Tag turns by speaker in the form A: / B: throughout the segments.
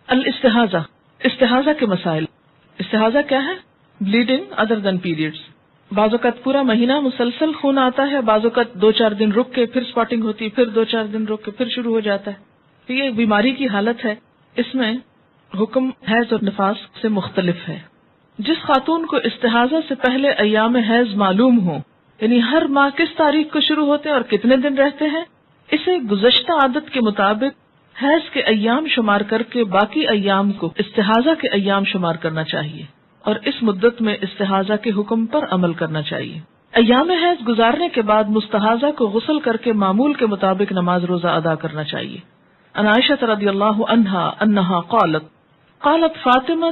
A: الاستحاضہ، استحاضہ کے مسائل. استحاضہ کیا ہے؟ بلیڈنگ ادر دین پیریڈز. بعض اوقات پورا مہینہ مسلسل خون آتا ہے، بعض اوقات 2-4 دن رک کے پھر اسپاٹنگ ہوتی ہے، پھر 2-4 دن رک کے پھر شروع ہو جاتا ہے. تو یہ ایک بیماری کی حالت ہے. اس میں حکم حیض اور نفاس سے مختلف ہے. جس خاتون کو استحاضہ سے پہلے ایام حیض معلوم ہو، یعنی ہر ماہ کس تاریخ کو شروع ہوتے ہیں اور کتنے دن رہتے ہیں، اسے گزشتہ عادت کے مطابق حیض کے ایام شمار کر کے باقی ایام کو استحاضہ کے ایام شمار کرنا چاہیے اور اس مدت میں استحاضہ کے حکم پر عمل کرنا چاہیے. ایام حیض گزارنے کے بعد مستحاضہ کو غسل کر کے معمول کے مطابق نماز روزہ ادا کرنا چاہیے. عن عائشہ رضی اللہ عنہا انہا قالت فاطمہ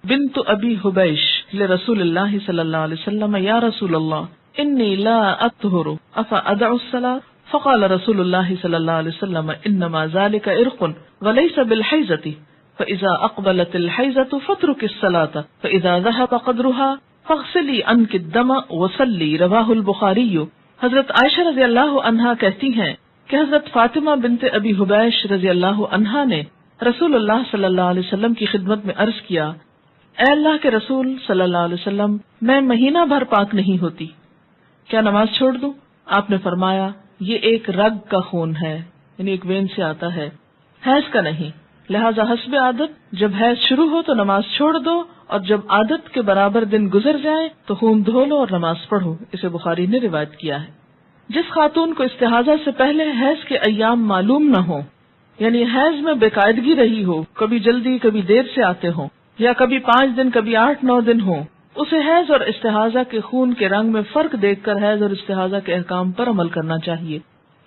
A: بنت ابی حبیش لرسول اللہ صلی اللہ علیہ وسلم یا رسول اللہ انی لا اطہر افادع الصلاۃ فقال رسول اللہ صلی اللہ علیہ وسلم انما ذلك عرق وليس بالحیضۃ فاذا اقبلت الحیضۃ فاترک الصلاۃ فاذا ذهب قدرها فاغسلی عنک الدم وصلی. رواہ البخاری. حضرت عائشہ رضی اللہ عنہا کہتی ہیں کہ حضرت فاطمہ بنت ابی حبیش رضی اللہ عنہا نے رسول اللہ صلی اللہ علیہ وسلم کی خدمت میں عرض کیا، اے اللہ کے رسول صلی اللہ علیہ وسلم، میں مہینہ بھر پاک نہیں ہوتی، کیا نماز چھوڑ دوں؟ آپ نے فرمایا یہ ایک رگ کا خون ہے، یعنی ایک وین سے آتا ہے، حیض کا نہیں. لہذا حسب عادت جب حیض شروع ہو تو نماز چھوڑ دو اور جب عادت کے برابر دن گزر جائیں تو خون دھو لو اور نماز پڑھو. اسے بخاری نے روایت کیا ہے. جس خاتون کو استحاضہ سے پہلے حیض کے ایام معلوم نہ ہو، یعنی حیض میں بے قاعدگی رہی ہو، کبھی جلدی کبھی دیر سے آتے ہوں یا کبھی 5 دن کبھی 8-9 دن ہوں، اسے حیض اور استحاضہ کے خون کے رنگ میں فرق دیکھ کر حیض اور استحاضہ کے احکام پر عمل کرنا چاہیے.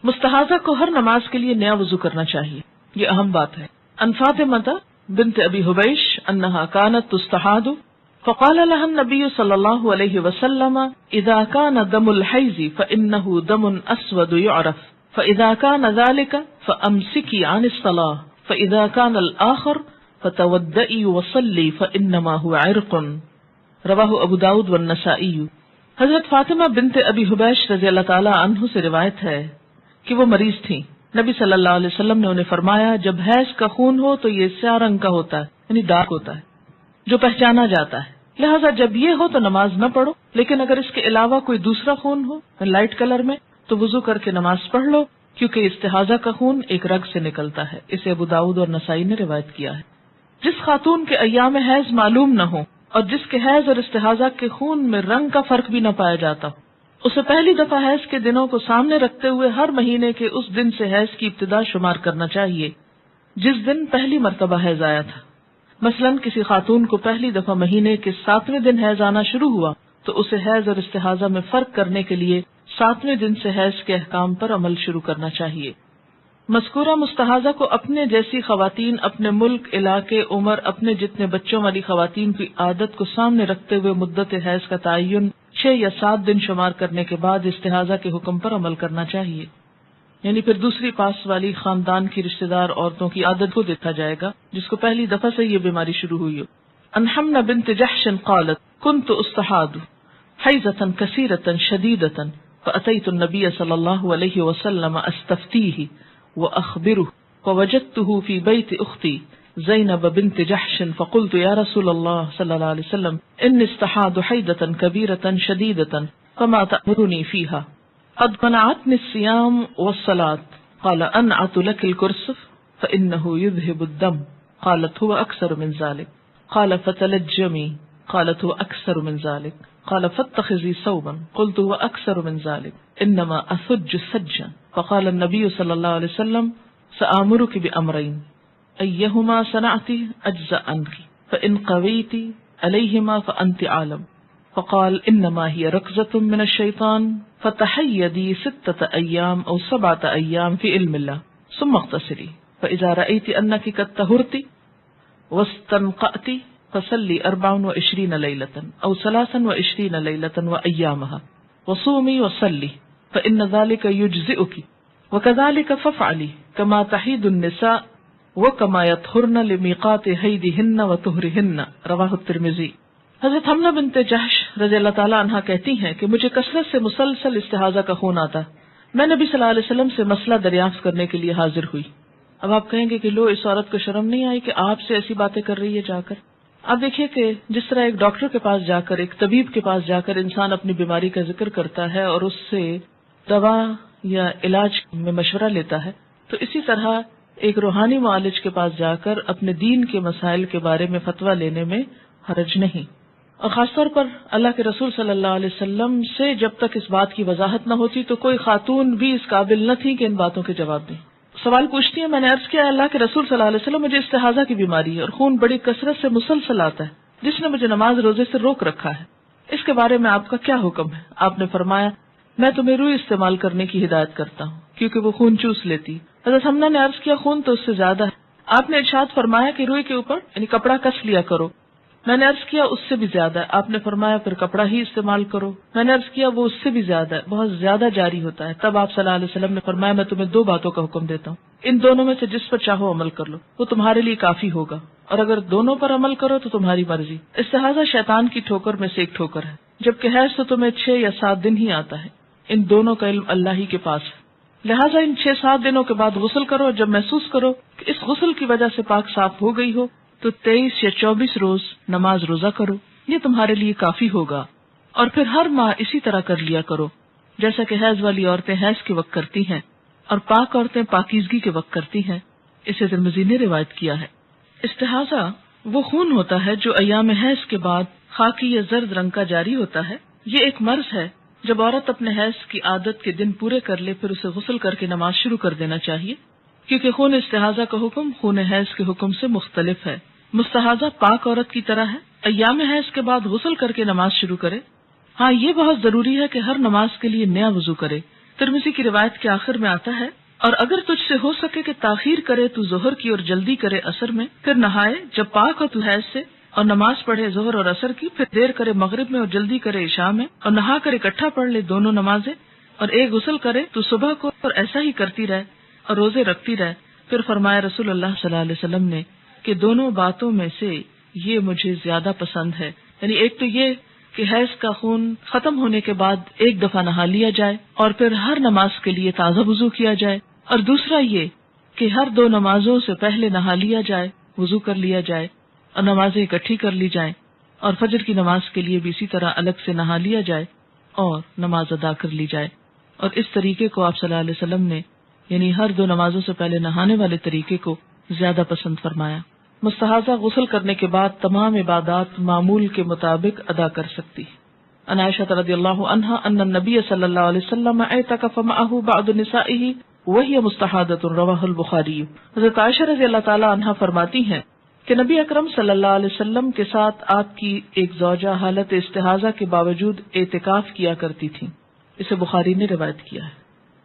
A: مستحاضہ کو ہر نماز کے لیے نیا وضو کرنا چاہیے، یہ اہم بات ہے. عن فاطمہ بنت ابی حبیش انہا کانت تستحاض فقال لها النبی صلی اللہ علیہ وسلم اذا كان دم الحیض فانه دم اسود يعرف فاذا كان ذلك فامسکی عن الصلاة فاذا كان الاخر فتودئی وصلی فانما هو عرق. رواہ ابو داود والنسائی. حضرت فاطمہ بنت ابی حبیش رضی اللہ تعالی عنہ سے روایت ہے کہ وہ مریض تھیں. نبی صلی اللہ علیہ وسلم نے انہیں فرمایا جب حیض کا خون ہو تو یہ سیاہ رنگ کا ہوتا ہے، یعنی ڈارک ہوتا ہے، جو پہچانا جاتا ہے. لہٰذا جب یہ ہو تو نماز نہ پڑھو، لیکن اگر اس کے علاوہ کوئی دوسرا خون ہو لائٹ کلر میں تو وضو کر کے نماز پڑھ لو، کیونکہ استحاضہ کا خون ایک رگ سے نکلتا ہے. اسے ابو داؤد اور نسائی نے روایت کیا ہے. جس خاتون کے ایام حیض معلوم نہ ہو اور جس کے حیض اور استحاضہ کے خون میں رنگ کا فرق بھی نہ پایا جاتا، اسے پہلی دفعہ حیض کے دنوں کو سامنے رکھتے ہوئے ہر مہینے کے اس دن سے حیض کی ابتدا شمار کرنا چاہیے جس دن پہلی مرتبہ حیض آیا تھا. مثلاً کسی خاتون کو پہلی دفعہ مہینے کے 7ویں دن حیض آنا شروع ہوا تو اسے حیض اور استحاضہ میں فرق کرنے کے لیے 7ویں دن سے حیض کے احکام پر عمل شروع کرنا چاہیے. مذکورہ مستحاضہ کو اپنے جیسی خواتین، اپنے ملک، علاقے، عمر، اپنے جتنے بچوں والی خواتین کی عادت کو سامنے رکھتے ہوئے مدت حیض کا تعین 6 یا 7 دن شمار کرنے کے بعد استحاضہ کے حکم پر عمل کرنا چاہیے. یعنی پھر دوسری پاس والی خاندان کی رشتہ دار عورتوں کی عادت کو دیکھا جائے گا جس کو پہلی دفعہ سے یہ بیماری شروع ہوئی ہو. عن حمنہ بنت جحش قالت كنت استحاض حیضة كثيرة شديدة فأتيت النبي صلى الله عليه وسلم استفتيه وأخبره فوجدته في بيت أختي زينب بنت جحش فقلت يا رسول الله صلى الله عليه وسلم إني استحاض حيضة كبيرة شديدة فما تأمرني فيها قد منعتني الصيام والصلاة قال أنعت لك الكرسف فإنه يذهب الدم قالت هو أكثر من ذلك قال فتلجمي قالت هو أكثر من ذلك قال فاتخذي ثوبا قلت هو أكثر من ذلك إنما أثج سجا فقال النبي صلى الله عليه وسلم سآمرك بأمرين أيهما صنعت أجزأ عنك فإن قويت عليهما فأنت عالم فقال إنما هي ركزة من الشيطان فتحيدي 6 أيام أو 7 أيام في علم الله ثم اغتسلي فإذا رأيت أنك قد طهرت واستنقأت فصلي 24 ليلة أو 23 ليلة وأيامها وصومي وصلي فإن ذلك يجزئك وكذلك فافعلي كما تحيد النساء وكما يطهرن لميقات حيضهن وطهرهن. رواہ الترمذی. حضرت حمنہ بنت جحش رضی اللہ تعالیٰ عنہا کہتی ہیں کہ مجھے کثرت سے مسلسل استحاضہ کا خون آتا. میں نبی صلی اللہ علیہ وسلم سے مسئلہ دریافت کرنے کے لیے حاضر ہوئی. اب آپ کہیں گے کہ لو اس عورت کو شرم نہیں آئی کہ آپ سے ایسی باتیں کر رہی ہے جا کر. آپ دیکھیے کہ جس طرح ایک ڈاکٹر کے پاس جا کر، ایک طبیب کے پاس جا کر انسان اپنی بیماری کا ذکر کرتا ہے اور اس سے دوا یا علاج میں مشورہ لیتا ہے، تو اسی طرح ایک روحانی معالج کے پاس جا کر اپنے دین کے مسائل کے بارے میں فتویٰ لینے میں حرج نہیں. اور خاص طور پر اللہ کے رسول صلی اللہ علیہ وسلم سے جب تک اس بات کی وضاحت نہ ہوتی تو کوئی خاتون بھی اس قابل نہ تھی کہ ان باتوں کے جواب دیں. سوال پوچھتی ہے، میں نے عرض کیا اللہ کے رسول صلی اللہ علیہ وسلم مجھے استحاضہ کی بیماری ہے اور خون بڑی کثرت سے مسلسل آتا ہے جس نے مجھے نماز روزے سے روک رکھا ہے، اس کے بارے میں آپ کا کیا حکم ہے؟ آپ نے فرمایا میں تمہیں روئی استعمال کرنے کی ہدایت کرتا ہوں کیونکہ وہ خون چوس لیتی. حضرت حمنہ نے عرض کیا خون تو اس سے زیادہ ہے. آپ نے ارشاد فرمایا کہ روئی کے اوپر یعنی کپڑا کس لیا کرو. میں نے عرض کیا اس سے بھی زیادہ ہے. آپ نے فرمایا پھر کپڑا ہی استعمال کرو. میں نے عرض کیا وہ اس سے بھی زیادہ ہے، بہت زیادہ جاری ہوتا ہے. تب آپ صلی اللہ علیہ وسلم نے فرمایا میں تمہیں 2 باتوں کا حکم دیتا ہوں، ان دونوں میں سے جس پر چاہو عمل کر لو، وہ تمہارے لیے کافی ہوگا، اور اگر دونوں پر عمل کرو تو تمہاری مرضی. استحاضہ شیطان کی ٹھوکر میں سے ایک ٹھوکر ہے، جبکہ حیض تو تمہیں 6 یا 7 دن ہی آتا ہے. ان دونوں کا علم اللہ ہی کے پاس ہے، لہٰذا ان 6-7 دنوں کے بعد غسل کرو. جب محسوس کرو کہ اس غسل کی وجہ سے پاک صاف ہو گئی ہو تو 23 یا 24 روز نماز روزہ کرو، یہ تمہارے لیے کافی ہوگا. اور پھر ہر ماہ اسی طرح کر لیا کرو جیسا کہ حیض والی عورتیں حیض کے وقت کرتی ہیں اور پاک عورتیں پاکیزگی کے وقت کرتی ہیں. اسے ترمذی نے روایت کیا ہے. استحاضہ وہ خون ہوتا ہے جو ایام حیض کے بعد خاکی یا زرد رنگ کا جاری ہوتا ہے. یہ ایک مرض ہے. جب عورت اپنے حیض کی عادت کے دن پورے کر لے پھر اسے غسل کر کے نماز شروع کر دینا چاہیے، کیونکہ خون استحاضہ کا حکم خون حیض کے حکم سے مختلف ہے. مستحاضہ پاک عورت کی طرح ہے، ایام حیض کے بعد غسل کر کے نماز شروع کرے. ہاں یہ بہت ضروری ہے کہ ہر نماز کے لیے نیا وضو کرے. ترمذی کی روایت کے آخر میں آتا ہے اور اگر تجھ سے ہو سکے کہ تاخیر کرے تو ظہر کی اور جلدی کرے عصر میں، پھر نہائے جب پاک ہو تو حیض سے اور نماز پڑھے ظہر اور عصر کی، پھر دیر کرے مغرب میں اور جلدی کرے عشاء میں، اور نہا کر اکٹھا پڑھ لے دونوں نمازیں، اور ایک غسل کرے تو صبح کو، اور ایسا ہی کرتی رہے اور روزے رکھتی رہے. پھر فرمایا رسول اللہ صلی اللہ علیہ وسلم نے کہ دونوں باتوں میں سے یہ مجھے زیادہ پسند ہے. یعنی ایک تو یہ کہ حیض کا خون ختم ہونے کے بعد ایک دفعہ نہا لیا جائے اور پھر ہر نماز کے لیے تازہ وضو کیا جائے، اور دوسرا یہ کہ ہر 2 نمازوں سے پہلے نہا لیا جائے، وضو کر لیا جائے اور نمازیں اکٹھی کر لی جائیں، اور فجر کی نماز کے لیے بھی اسی طرح الگ سے نہا لیا جائے اور نماز ادا کر لی جائے. اور اس طریقے کو آپ صلی اللہ علیہ وسلم نے یعنی ہر 2 نمازوں سے پہلے نہانے والے طریقے کو زیادہ پسند فرمایا. مستحاضہ غسل کرنے کے بعد تمام عبادات معمول کے مطابق ادا کر سکتی. عن عائشہ رضی اللہ عنہا ان النبی صلی اللہ علیہ وسلم اعتکف معه بعض نسائه وهي مستحاضۃ رواہ البخاری. حضرت عائشہ رضی اللہ تعالی عنہا فرماتی ہیں کہ نبی اکرم صلی اللہ علیہ وسلم کے ساتھ آپ کی ایک زوجہ حالت استحاضہ کے باوجود اعتکاف کیا کرتی تھی. اسے بخاری نے روایت کیا ہے.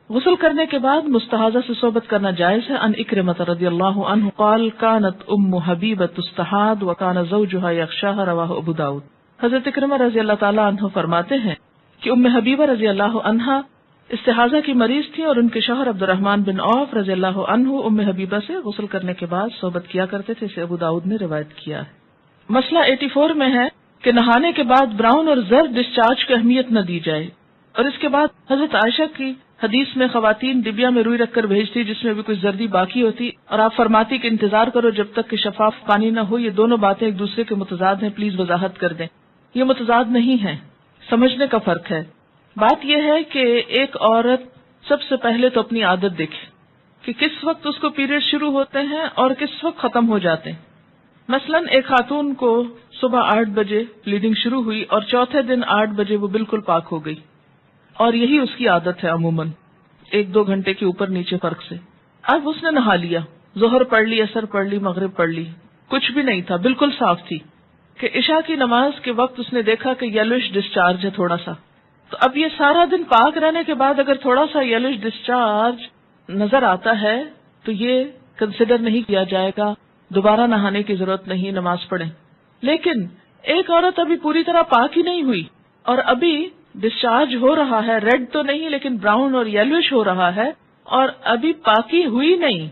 A: غسل کرنے کے بعد مستحاضہ سے صحبت کرنا جائز ہے. عن اکرمۃ رضی اللہ عنہ قال كانت ام حبیبۃ تستحاض وكان زوجها يغشاها رواہ ابو داؤد. حضرت اکرمہ رضی اللہ تعالی عنہ فرماتے ہیں کہ ام حبیبہ رضی اللہ عنہا استحاضہ کی مریض تھی اور ان کے شوہر عبد الرحمن بن عوف رضی اللہ عنہ ام حبیبہ سے غسل کرنے کے بعد صحبت کیا کرتے تھے. اسے ابو داؤد نے روایت کیا ہے. مسئلہ 84 میں ہے کہ نہانے کے بعد براؤن اور زرد ڈسچارج کو اہمیت نہ دی جائے. اور اس کے بعد حضرت عائشہ کی حدیث میں خواتین ڈبیا میں روئی رکھ کر بھیجتی جس میں بھی کچھ زردی باقی ہوتی، اور آپ فرماتی کہ انتظار کرو جب تک کہ شفاف پانی نہ ہو. یہ دونوں باتیں ایک دوسرے کے متضاد ہیں، پلیز وضاحت کر دیں. یہ متضاد نہیں ہیں، سمجھنے کا فرق ہے. بات یہ ہے کہ ایک عورت سب سے پہلے تو اپنی عادت دیکھے کہ کس وقت اس کو پیریڈ شروع ہوتے ہیں اور کس وقت ختم ہو جاتے ہیں. مثلاً ایک خاتون کو صبح 8 بجے بلیڈنگ شروع ہوئی اور چوتھے دن 8 بجے وہ بالکل پاک ہو گئی، اور یہی اس کی عادت ہے عموماً 1-2 گھنٹے کے اوپر نیچے فرق سے. اب اس نے نہا لیا، ظہر پڑھ لی، عصر پڑھ لی، مغرب پڑھ لی، کچھ بھی نہیں تھا، بالکل صاف تھی. کہ عشاء کی نماز کے وقت اس نے دیکھا کہ یلوش ڈسچارج ہے تھوڑا سا. تو اب یہ سارا دن پاک رہنے کے بعد اگر تھوڑا سا یلوش ڈسچارج نظر آتا ہے تو یہ کنسیڈر نہیں کیا جائے گا، دوبارہ نہانے کی ضرورت نہیں، نماز پڑھیں. لیکن ایک عورت ابھی پوری طرح پاک ہی نہیں ہوئی اور ابھی ڈسچارج ہو رہا ہے، ریڈ تو نہیں لیکن براؤن اور یلوش ہو رہا ہے، اور ابھی پاکی ہوئی نہیں،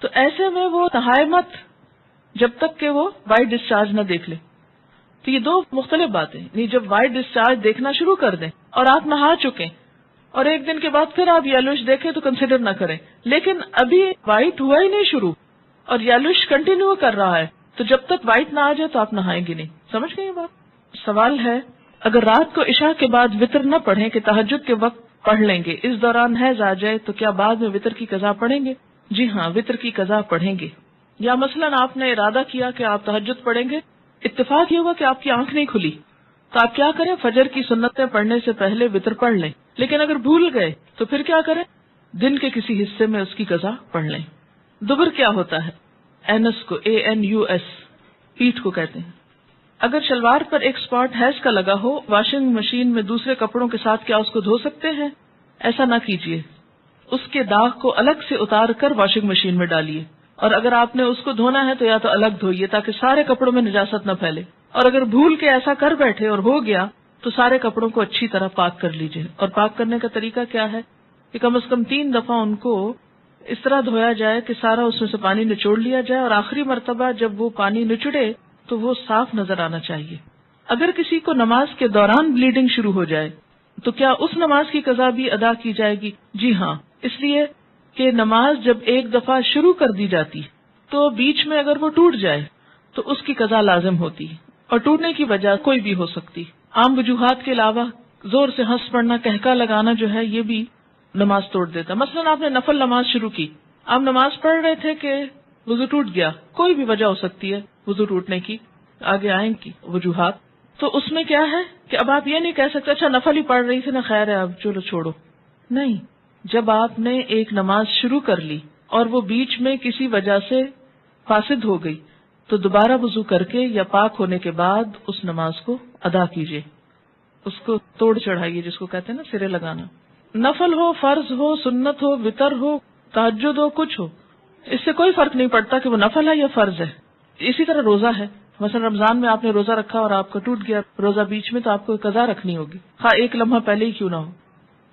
A: تو ایسے میں وہ نہائے مت جب تک کہ وہ وائٹ ڈسچارج نہ دیکھ لے. تو یہ 2 مختلف باتیں. نہیں، جب وائٹ ڈسچارج دیکھنا شروع کر دیں اور آپ نہا چکے اور ایک دن کے بعد پھر آپ یلوش دیکھیں تو کنسیڈر نہ کریں. لیکن ابھی وائٹ ہوا ہی نہیں شروع اور یلوش کنٹینیو کر رہا ہے تو جب تک وائٹ نہ آ جائے تو آپ نہائیں گے نہیں. سمجھ گئے یہ بات؟ سوال ہے اگر رات کو عشاء کے بعد وطر نہ پڑھیں کہ تہجد کے وقت پڑھ لیں گے، اس دوران حیض آ جائے تو کیا بعد میں وطر کی قضا پڑھیں گے؟ جی ہاں، وطر کی قضا پڑھیں گے. یا مثلاً آپ نے ارادہ کیا کہ آپ تہجد پڑھیں گے، اتفاق یہ ہوا کہ آپ کی آنکھ نہیں کھلی، تو آپ کیا کریں؟ فجر کی سنتیں پڑھنے سے پہلے وطر پڑھ لیں. لیکن اگر بھول گئے تو پھر کیا کریں؟ دن کے کسی حصے میں اس کی قضا پڑھ لیں. دبر کیا ہوتا ہے؟ اینس کو ANUS پیٹھ کو کہتے ہیں. اگر شلوار پر ایک اسپاٹ حیض کا لگا ہو، واشنگ مشین میں دوسرے کپڑوں کے ساتھ کیا اس کو دھو سکتے ہیں؟ ایسا نہ کیجیے، اس کے داغ کو الگ سے اتار کر واشنگ مشین میں ڈالیے، اور اگر آپ نے اس کو دھونا ہے تو یا تو الگ دھوئیے تاکہ سارے کپڑوں میں نجاست نہ پھیلے. اور اگر بھول کے ایسا کر بیٹھے اور ہو گیا تو سارے کپڑوں کو اچھی طرح پاک کر لیجیے. اور پاک کرنے کا طریقہ کیا ہے کہ کم از کم 3 دفعہ ان کو اس طرح دھویا جائے کہ سارا اس میں سے پانی نچوڑ لیا جائے، اور آخری مرتبہ جب وہ پانی نچڑے تو وہ صاف نظر آنا چاہیے. اگر کسی کو نماز کے دوران بلیڈنگ شروع ہو جائے تو کیا اس نماز کی قضا بھی ادا کی جائے گی؟ جی ہاں، اس لیے کہ نماز جب ایک دفعہ شروع کر دی جاتی تو بیچ میں اگر وہ ٹوٹ جائے تو اس کی قضا لازم ہوتی، اور ٹوٹنے کی وجہ کوئی بھی ہو سکتی. عام وجوہات کے علاوہ زور سے ہنس پڑنا، کہکا لگانا جو ہے یہ بھی نماز توڑ دیتا. مثلا آپ نے نفل نماز شروع کی، آپ نماز پڑھ رہے تھے کہ وضو ٹوٹ گیا، کوئی بھی وجہ ہو سکتی ہے وضو ٹوٹنے کی، آگے آئیں کی وجوہات. تو اس میں کیا ہے کہ اب آپ یہ نہیں کہہ سکتے اچھا نفل ہی پڑھ رہی تھی نا، خیر ہے اب چلو چھوڑو. نہیں، جب آپ نے ایک نماز شروع کر لی اور وہ بیچ میں کسی وجہ سے فاسد ہو گئی تو دوبارہ وضو کر کے یا پاک ہونے کے بعد اس نماز کو ادا کیجیے، اس کو توڑ چڑھائیے، جس کو کہتے ہیں نا سرے لگانا. نفل ہو، فرض ہو، سنت ہو، وطر ہو، تہجد ہو، کچھ ہو، اس سے کوئی فرق نہیں پڑتا کہ وہ نفل ہے یا فرض ہے. اسی طرح روزہ ہے، مثلا رمضان میں آپ نے روزہ رکھا اور آپ کا ٹوٹ گیا روزہ بیچ میں تو آپ کو قضا رکھنی ہوگی، خواہ ایک لمحہ پہلے ہی کیوں نہ ہو.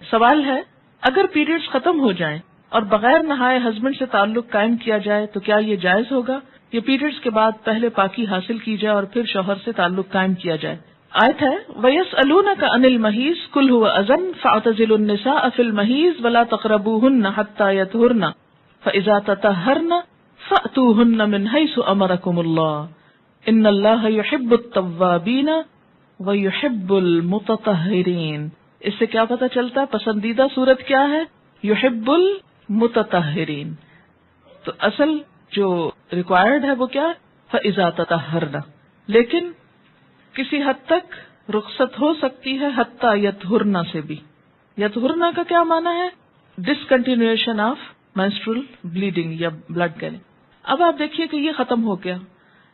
A: سوال ہے اگر پیریڈز ختم ہو جائیں اور بغیر نہائے ہسبینڈ سے تعلق قائم کیا جائے تو کیا یہ جائز ہوگا؟ یہ پیریڈز کے بعد پہلے پاکی حاصل کی جائے اور پھر شوہر سے تعلق قائم کیا جائے. آیت ہے وَيَسْأَلُونَكَ عَنِ الْمَحِيضِ قُلْ هُوَ أَذًى فَاعْتَزِلُوا النِّسَاءَ فِي الْمَحِيضِ وَلَا تَقْرَبُوهُنَّ حَتَّى يَطْهُرْنَ فَإِذَا تَطَهَّرْنَ فَأْتُوهُنَّ مِنْ حَيْثُ أَمَرَكُمُ اللَّهُ إِنَّ اللَّهَ يُحِبُّ التَّوَّابِينَ وَيُحِبُّ الْمُتَطَهِّرِينَ. اس سے کیا پتہ چلتا ہے پسندیدہ صورت کیا ہے؟ یحب المتطہرین. تو اصل جو ریکوائرڈ ہے وہ کیا ہے؟ فَإِذَا تَطَهَّرْنَ. لیکن کسی حد تک رخصت ہو سکتی ہے حتی یطہرنا سے بھی. یطہرنا کا کیا معنی ہے؟ ڈسکنٹینیویشن آف مینسٹرل بلیڈنگ یا بلڈ گیلنگ. اب آپ دیکھیے کہ یہ ختم ہو گیا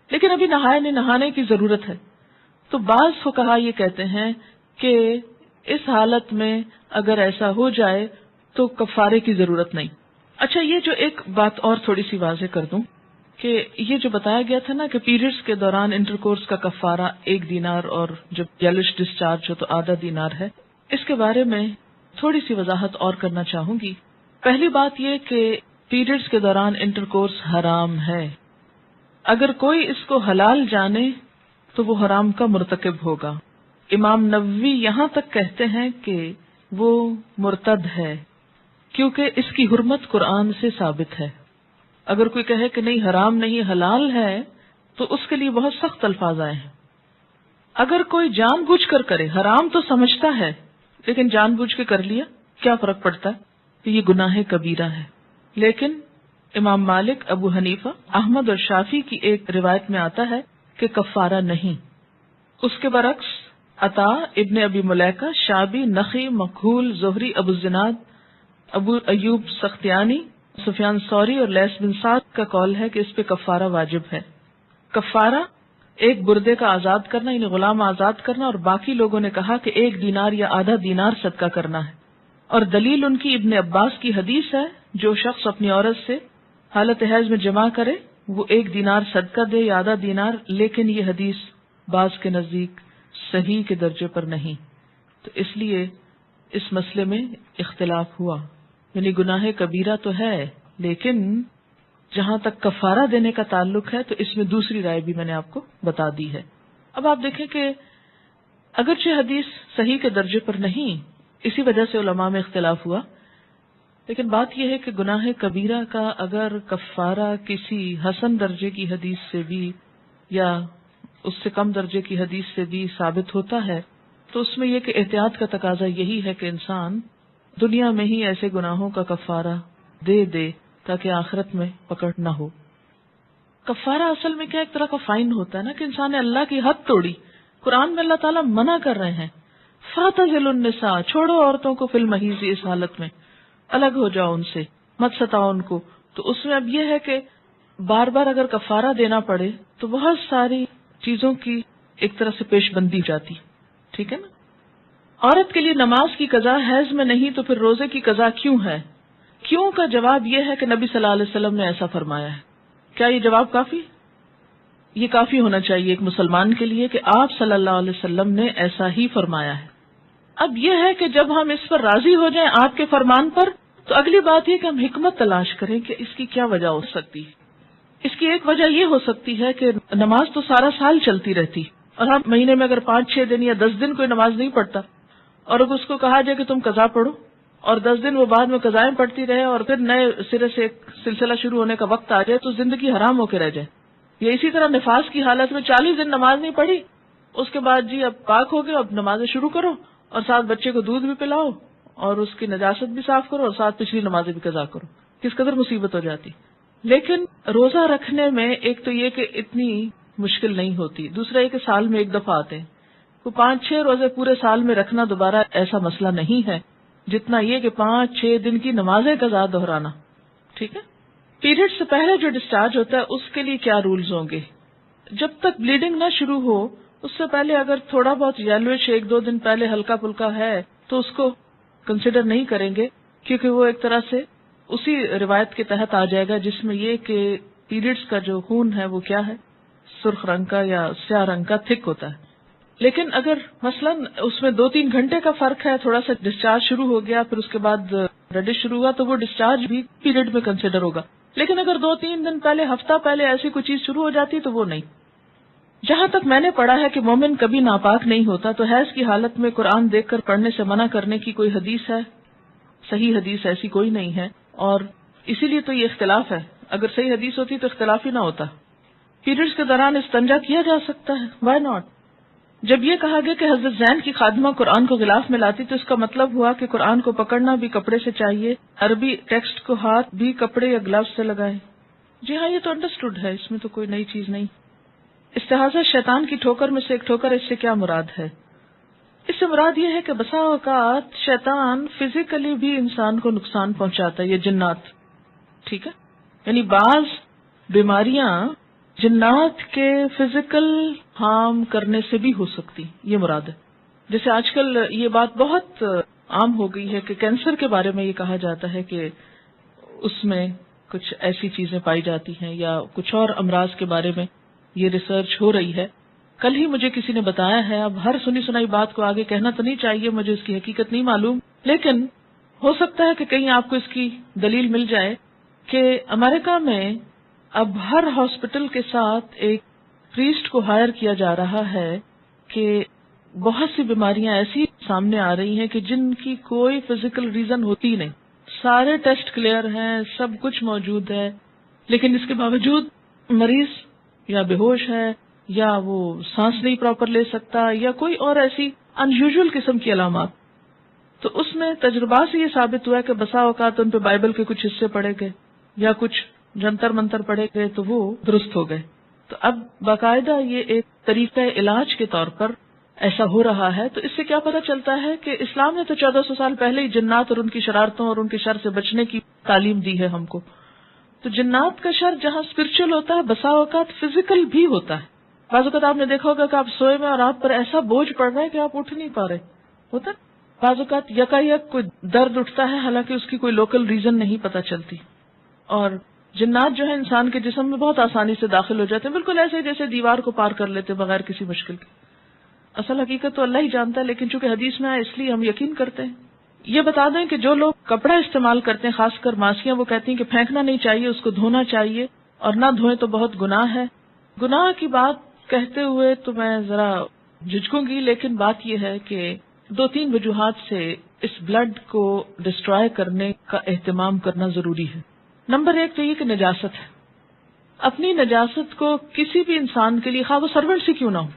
A: لیکن ابھی نہانے کی ضرورت ہے. تو بعض فقہا یہ کہتے ہیں کہ اس حالت میں اگر ایسا ہو جائے تو کفارے کی ضرورت نہیں. اچھا، یہ جو ایک بات اور تھوڑی سی واضح کر دوں کہ یہ جو بتایا گیا تھا نا کہ پیریڈز کے دوران انٹرکورس کا کفارہ 1 دینار اور جب یلوش ڈسچارج ہو تو ½ دینار ہے، اس کے بارے میں تھوڑی سی وضاحت اور کرنا چاہوں گی. پہلی بات یہ کہ پیریڈز کے دوران انٹرکورس حرام ہے. اگر کوئی اس کو حلال جانے تو وہ حرام کا مرتکب ہوگا. امام نووی یہاں تک کہتے ہیں کہ وہ مرتد ہے کیونکہ اس کی حرمت قرآن سے ثابت ہے. اگر کوئی کہے کہ نہیں حرام نہیں حلال ہے تو اس کے لیے بہت سخت الفاظ آئے ہیں. اگر کوئی جان بوجھ کر کرے، حرام تو سمجھتا ہے لیکن جان بوجھ کے کر لیا، کیا فرق پڑتا ہے؟ کہ یہ گناہ کبیرہ ہے. لیکن امام مالک، ابو حنیفہ، احمد اور شافعی کی ایک روایت میں آتا ہے کہ کفارہ نہیں. اس کے برعکس عطا، ابن ابی ملیکہ، شعبی، نخی، مکحول، زہری، ابو الزناد، ابو ایوب سختیانی، سفیان ثوری اور لیث بن سعد کا قول ہے کہ اس پہ کفارہ واجب ہے. کفارہ ایک بردے کا آزاد کرنا یعنی غلام آزاد کرنا، اور باقی لوگوں نے کہا کہ 1 دینار یا ½ دینار صدقہ کرنا ہے. اور دلیل ان کی ابن عباس کی حدیث ہے، جو شخص اپنی عورت سے حالت حیض میں جمع کرے وہ 1 دینار صدقہ دے یا ½ دینار. لیکن یہ حدیث بعض کے نزدیک صحیح کے درجے پر نہیں، تو اس لیے اس مسئلے میں اختلاف ہوا. یعنی گناہ کبیرہ تو ہے لیکن جہاں تک کفارہ دینے کا تعلق ہے تو اس میں دوسری رائے بھی میں نے آپ کو بتا دی ہے. اب آپ دیکھیں کہ اگرچہ حدیث صحیح کے درجے پر نہیں اسی وجہ سے علماء میں اختلاف ہوا. لیکن بات یہ ہے کہ گناہ کبیرہ کا اگر کفارہ کسی حسن درجے کی حدیث سے بھی یا اس سے کم درجے کی حدیث سے بھی ثابت ہوتا ہے تو اس میں یہ کہ احتیاط کا تقاضا یہی ہے کہ انسان دنیا میں ہی ایسے گناہوں کا کفارہ دے دے تاکہ آخرت میں پکڑ نہ ہو. کفارہ اصل میں کیا ایک طرح کا فائن ہوتا ہے نا کہ انسان نے اللہ کی حد توڑی. قرآن میں اللہ تعالیٰ منع کر رہے ہیں فاعتزلوا النساء، چھوڑو عورتوں کو فی المحیض، اس حالت میں الگ ہو جاؤ ان سے، مت ستاؤ ان کو. تو اس میں اب یہ ہے کہ بار بار اگر کفارہ دینا پڑے تو بہت ساری چیزوں کی ایک طرح سے پیش بندی جاتی. ٹھیک ہے نا. عورت کے لیے نماز کی قضا حیض میں نہیں تو پھر روزے کی قضا کیوں ہے؟ کیوں کا جواب یہ ہے کہ نبی صلی اللہ علیہ وسلم نے ایسا فرمایا ہے. کیا یہ جواب کافی؟ یہ کافی ہونا چاہیے ایک مسلمان کے لیے کہ آپ صلی اللہ علیہ وسلم نے ایسا ہی فرمایا ہے. اب یہ ہے کہ جب ہم اس پر راضی ہو جائیں آپ کے فرمان پر تو اگلی بات یہ کہ ہم حکمت تلاش کریں کہ اس کی کیا وجہ ہو سکتی ہے. اس کی ایک وجہ یہ ہو سکتی ہے کہ نماز تو سارا سال چلتی رہتی اور ہم مہینے میں اگر 5-6 دن یا 10 دن کوئی نماز نہیں پڑھتا اور اگر اس کو کہا جائے کہ تم قضا پڑھو اور 10 دن وہ بعد میں قضائیں پڑھتی رہے اور پھر نئے سرے سے ایک سلسلہ شروع ہونے کا وقت آ جائے تو زندگی حرام ہو کے رہ جائے. یا اسی طرح نفاس کی حالت میں 40 دن نماز نہیں پڑھی، اس کے بعد جی اب پاک ہو گئے، اب نمازیں شروع کرو اور ساتھ بچے کو دودھ بھی پلاؤ اور اس کی نجاست بھی صاف کرو اور ساتھ پچھلی نمازیں بھی قضا کرو. کس قدر مصیبت ہو جاتی. لیکن روزہ رکھنے میں ایک تو یہ کہ اتنی مشکل نہیں ہوتی، دوسرا یہ کہ سال میں ایک دفعہ آتے ہیں. تو 5-6 روزے پورے سال میں رکھنا دوبارہ ایسا مسئلہ نہیں ہے جتنا یہ کہ 5-6 دن کی نمازیں قضا دہرانا. ٹھیک ہے. پیریڈ سے پہلے جو ڈسچارج ہوتا ہے اس کے لیے کیا رولز ہوں گے؟ جب تک بلیڈنگ نہ شروع ہو اس سے پہلے اگر تھوڑا بہت یلوش 1-2 دن پہلے ہلکا پھلکا ہے تو اس کو کنسیڈر نہیں کریں گے کیونکہ وہ ایک طرح سے اسی روایت کے تحت آ جائے گا جس میں یہ کہ پیریڈز کا جو خون ہے وہ کیا ہے، سرخ رنگ کا یا سیاہ رنگ کا تھک ہوتا ہے. لیکن اگر مثلا اس میں 2-3 گھنٹے کا فرق ہے، تھوڑا سا ڈسچارج شروع ہو گیا پھر اس کے بعد ریڈش شروع ہوا تو وہ ڈسچارج بھی پیریڈ میں کنسیڈر ہوگا. لیکن اگر 2-3 دن پہلے، ہفتہ پہلے ایسی کوئی چیز شروع ہو جاتی تو وہ نہیں. جہاں تک میں نے پڑھا ہے کہ مومن کبھی ناپاک نہیں ہوتا تو حیض کی حالت میں قرآن دیکھ کر پڑھنے سے منع کرنے کی کوئی حدیث ہے؟ صحیح حدیث ایسی کوئی نہیں ہے اور اسی لیے تو یہ اختلاف ہے. اگر صحیح حدیث ہوتی تو اختلاف ہی نہ ہوتا. پیریڈز کے دوران استنجا کیا جا سکتا ہے، وائی ناٹ. جب یہ کہا گیا کہ حضرت زین کی خادمہ قرآن کو غلاف میں لاتی تو اس کا مطلب ہوا کہ قرآن کو پکڑنا بھی کپڑے سے چاہیے، عربی ٹیکسٹ کو ہاتھ بھی کپڑے یا گلوز سے لگائیں. جی ہاں، یہ تو انڈرسٹوڈ ہے، اس میں تو کوئی نئی چیز نہیں. استحاضہ شیطان کی ٹھوکر میں سے ایک ٹھوکر، اس سے کیا مراد ہے؟ اس سے مراد یہ ہے کہ بسا اوقات شیطان فزیکلی بھی انسان کو نقصان پہنچاتا ہے، یہ جنات. ٹھیک ہے. یعنی بعض بیماریاں جنات کے فزیکل ہارم کرنے سے بھی ہو سکتی، یہ مراد ہے. جیسے آج کل یہ بات بہت عام ہو گئی ہے کہ کینسر کے بارے میں یہ کہا جاتا ہے کہ اس میں کچھ ایسی چیزیں پائی جاتی ہیں یا کچھ اور امراض کے بارے میں یہ ریسرچ ہو رہی ہے. کل ہی مجھے کسی نے بتایا ہے. اب ہر سنی سنائی بات کو آگے کہنا تو نہیں چاہیے، مجھے اس کی حقیقت نہیں معلوم، لیکن ہو سکتا ہے کہ کہیں آپ کو اس کی دلیل مل جائے کہ امریکہ میں اب ہر ہاسپٹل کے ساتھ ایک پریسٹ کو ہائر کیا جا رہا ہے کہ بہت سی بیماریاں ایسی سامنے آ رہی ہیں کہ جن کی کوئی فزیکل ریزن ہوتی نہیں. سارے ٹیسٹ کلیئر ہیں، سب کچھ موجود ہے، لیکن اس کے باوجود مریض یا بے ہوش ہے یا وہ سانس نہیں پراپر لے سکتا یا کوئی اور ایسی ان یوزول قسم کی علامات. تو اس میں تجربات سے یہ ثابت ہوا ہے کہ بسا اوقات ان پہ بائبل کے کچھ حصے پڑھے گئے یا کچھ جنتر منتر پڑھے گئے تو وہ درست ہو گئے. تو اب باقاعدہ یہ ایک طریقہ علاج کے طور پر ایسا ہو رہا ہے. تو اس سے کیا پتہ چلتا ہے کہ اسلام نے تو 1400 سال پہلے ہی جنات اور ان کی شرارتوں اور ان کے شر سے بچنے کی تعلیم دی ہے ہم کو. تو جنات کا شر جہاں اسپرچل ہوتا ہے بسا اوقات فزیکل بھی ہوتا ہے. بعض اوقات آپ نے دیکھا ہوگا کہ آپ سوئے میں اور آپ پر ایسا بوجھ پڑ رہا ہے کہ آپ اٹھ نہیں پا رہے ہوتا. بعض اوقات یکایک کوئی درد اٹھتا ہے حالانکہ اس کی کوئی لوکل ریزن نہیں پتہ چلتی. اور جنات جو ہے انسان کے جسم میں بہت آسانی سے داخل ہو جاتے ہیں، بالکل ایسے جیسے دیوار کو پار کر لیتے بغیر کسی مشکل کے. اصل حقیقت تو اللہ ہی جانتا ہے، لیکن چونکہ حدیث میں آیا اس لیے ہم یقین کرتے ہیں. یہ بتا دیں کہ جو لوگ کپڑا استعمال کرتے ہیں خاص کر ماسیاں، وہ کہتی ہیں کہ پھینکنا نہیں چاہیے، اس کو دھونا چاہیے اور نہ دھوئیں تو بہت گناہ ہے. گناہ کی بات کہتے ہوئے تو میں ذرا جھجکوں گی، لیکن بات یہ ہے کہ 2-3 وجوہات سے اس بلڈ کو ڈسٹرائے کرنے کا اہتمام کرنا ضروری ہے. نمبر 1 تو یہ کہ نجاست ہے. اپنی نجاست کو کسی بھی انسان کے لیے، خواہ وہ سرونٹ سے کیوں نہ ہو،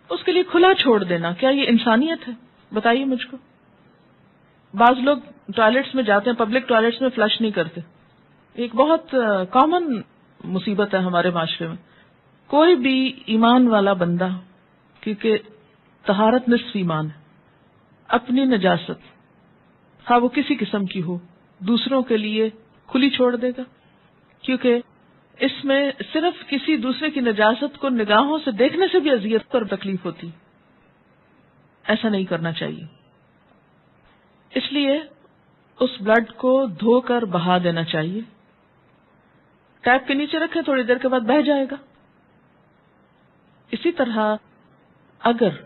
A: اس کے لیے کھلا چھوڑ دینا، کیا یہ انسانیت ہے؟ بتائیے مجھ کو. بعض لوگ ٹوائلٹس میں جاتے ہیں، پبلک ٹوائلٹس میں فلش نہیں کرتے. ایک بہت کامن مصیبت ہے ہمارے معاشرے میں. کوئی بھی ایمان والا بندہ، کیونکہ طہارت نصف ایمان ہے، اپنی نجاست خواہ وہ کسی قسم کی ہو دوسروں کے لیے کھلی چھوڑ دے گا، کیونکہ اس میں صرف کسی دوسرے کی نجاست کو نگاہوں سے دیکھنے سے بھی اذیت اور تکلیف ہوتی. ایسا نہیں کرنا چاہیے. اس لیے اس بلڈ کو دھو کر بہا دینا چاہیے. ٹیپ کے نیچے رکھیں، تھوڑی دیر کے بعد بہہ جائے گا. اسی طرح اگر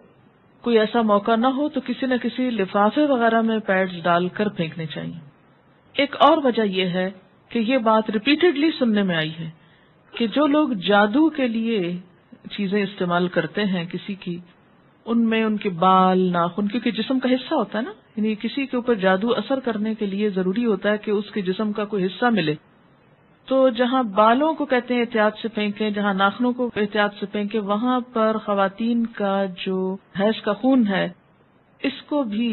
A: کوئی ایسا موقع نہ ہو تو کسی نہ کسی لفافے وغیرہ میں پیڈز ڈال کر پھینکنے چاہیے. ایک اور وجہ یہ ہے کہ یہ بات ریپیٹڈلی سننے میں آئی ہے کہ جو لوگ جادو کے لیے چیزیں استعمال کرتے ہیں کسی کی، ان میں ان کے بال، ناخن، کیونکہ جسم کا حصہ ہوتا ہے نا، یعنی کسی کے اوپر جادو اثر کرنے کے لیے ضروری ہوتا ہے کہ اس کے جسم کا کوئی حصہ ملے. تو جہاں بالوں کو کہتے ہیں احتیاط سے پھینکیں، جہاں ناخنوں کو احتیاط سے پھینکیں، وہاں پر خواتین کا جو حیض کا خون ہے اس کو بھی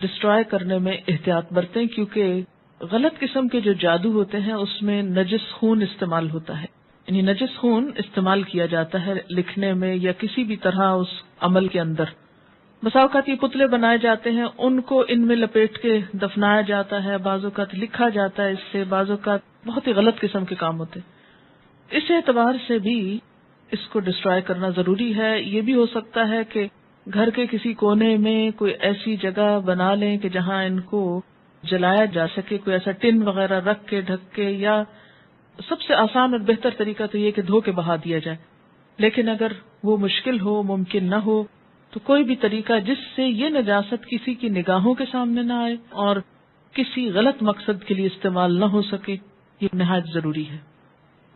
A: ڈسٹرائے کرنے میں احتیاط برتیں، کیونکہ غلط قسم کے جو جادو ہوتے ہیں اس میں نجس خون استعمال ہوتا ہے. یعنی نجس خون استعمال کیا جاتا ہے لکھنے میں یا کسی بھی طرح اس عمل کے اندر. بسا اوقات یہ پتلے بنائے جاتے ہیں، ان کو ان میں لپیٹ کے دفنایا جاتا ہے، بعض اوقات لکھا جاتا ہے، اس سے بعض اوقات بہت ہی غلط قسم کے کام ہوتے. اس اعتبار سے بھی اس کو ڈسٹرائے کرنا ضروری ہے. یہ بھی ہو سکتا ہے کہ گھر کے کسی کونے میں کوئی ایسی جگہ بنا لیں کہ جہاں ان کو جلایا جا سکے، کوئی ایسا ٹن وغیرہ رکھ کے ڈھک کے، یا سب سے آسان اور بہتر طریقہ تو یہ کہ دھو کے بہا دیا جائے. لیکن اگر وہ مشکل ہو، ممکن نہ ہو، تو کوئی بھی طریقہ جس سے یہ نجاست کسی کی نگاہوں کے سامنے نہ آئے اور کسی غلط مقصد کے لیے استعمال نہ ہو سکے، یہ نہایت ضروری ہے.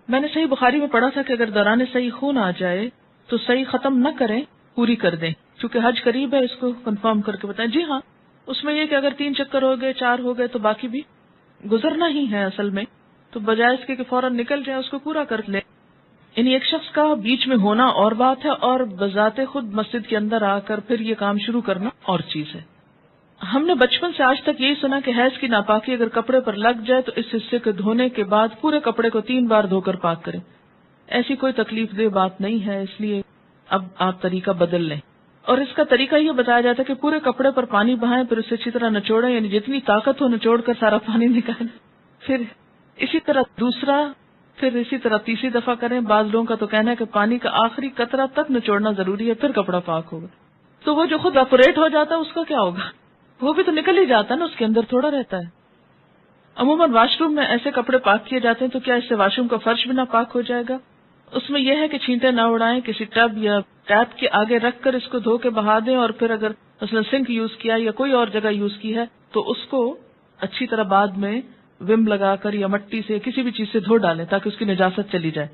A: میں نے صحیح بخاری میں پڑھا تھا کہ اگر دوران صحیح خون آ جائے تو صحیح ختم نہ کریں، پوری کر دیں. چونکہ حج قریب ہے، اس کو کنفرم کر کے بتائیں. جی ہاں، اس میں یہ کہ اگر 3 چکر ہو گئے، 4 ہو گئے تو باقی بھی گزرنا ہی ہے اصل میں، تو بجائے اس کے کہ فوراً نکل جائے اس کو پورا کر لیں. یعنی ایک شخص کا بیچ میں ہونا اور بات ہے، اور بذات خود مسجد کے اندر آ کر پھر یہ کام شروع کرنا اور چیز ہے. ہم نے بچپن سے آج تک یہی سنا کہ حیض کی ناپاکی اگر کپڑے پر لگ جائے تو اس حصے کو دھونے کے بعد پورے کپڑے کو 3 بار دھو کر پاک کریں. ایسی کوئی تکلیف دہ بات نہیں ہے، اس لیے اب آپ طریقہ بدل لیں. اور اس کا طریقہ یہ بتایا جاتا ہے کہ پورے کپڑے پر پانی بہائیں، پھر اسے اچھی طرح نچوڑیں، یعنی جتنی طاقت ہو نچوڑ کر سارا پانی نکالیں. پھر اسی طرح دوسرا، پھر اسی طرح تیسری دفعہ کریں. بعض لوگوں کا تو کہنا ہے کہ پانی کا آخری قطرہ تک نچوڑنا ضروری ہے، پھر کپڑا پاک ہوگا. تو وہ جو خود اپریٹ ہو جاتا ہے اس کا کیا ہوگا؟ وہ بھی تو نکل ہی جاتا ہے نا، اس کے اندر تھوڑا رہتا ہے. عموماً واش روم میں ایسے کپڑے پاک کیے جاتے ہیں، تو کیا اس سے واش روم کا فرش بھی نہ پاک ہو جائے گا؟ اس میں یہ ہے کہ چھینٹے نہ اڑائیں، کسی ٹب یا ٹیپ کے آگے رکھ کر اس کو دھو کے بہا دیں، اور پھر اگر مثلا سنک یوز کیا یا کوئی اور جگہ یوز کی ہے تو اس کو اچھی طرح بعد میں وم لگا کر یا مٹی سے کسی بھی چیز سے دھو ڈالیں تاکہ اس کی نجاست چلی جائے.